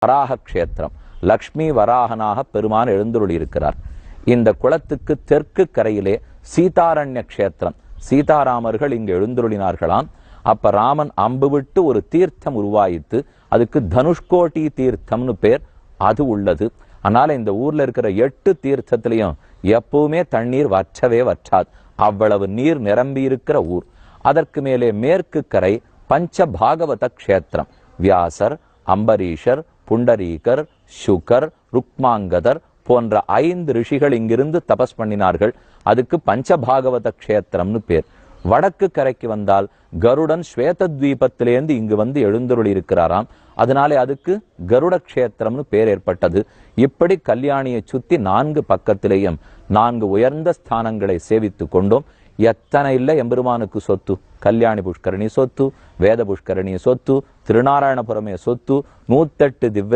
வராக கஷேத்திரம். லக்ஷ்மி வராகனாக பெருமான் எழுந்துருளி இருக்கிறார். இந்த குளத்துக்கு தெற்கு கரையிலே சீதாரண்ய கஷேத்திரம். சீதாராமர்கள் இங்கு எழுந்துருளினார்களாம். அப்ப ராமன் அம்பு விட்டு ஒரு தீர்த்தம் உருவாயித்து, அதுக்கு தனுஷ்கோட்டி தீர்த்தம்னு பேர். அது உள்ளது. அதனால இந்த ஊர்ல இருக்கிற 8 தீர்த்தத்திலையும் எப்பவுமே தண்ணீர் வற்றவே வற்றாது. அவ்வளவு நீர் நிரம்பி இருக்கிற ஊர். அதற்கு மேலே மேற்கு கரை பஞ்சபாகவத கஷேத்திரம். வியாசர், அம்பரீஷர், புண்டரீகர், சுகர், ருக்மாங்கதர் போன்ற 5 ரிஷிகள் இங்கிருந்து தபஸ் பண்ணினார்கள். அதுக்கு பஞ்சபாகவத கஷேத்திரம்னு பேர். வடக்கு கரைக்கு வந்தால் கருடன் ஸ்வேதத்வீபத்திலேருந்து இங்கு வந்து எழுந்தருளி இருக்கிறாராம். அதனாலே அதுக்கு கருட கஷேத்திரம்னு பேர் ஏற்பட்டது. இப்படி கல்யாணியை சுத்தி 4 பக்கத்திலேயும் 4 உயர்ந்த ஸ்தானங்களை சேவித்து கொண்டோம். எத்தனை இல்லை எம்பெருமானுக்கு சொத்து. கல்யாணி புஷ்கரணி சொத்து, வேத புஷ்கரணி சொத்து, திருநாராயணபுரமே சொத்து, 108 திவ்ய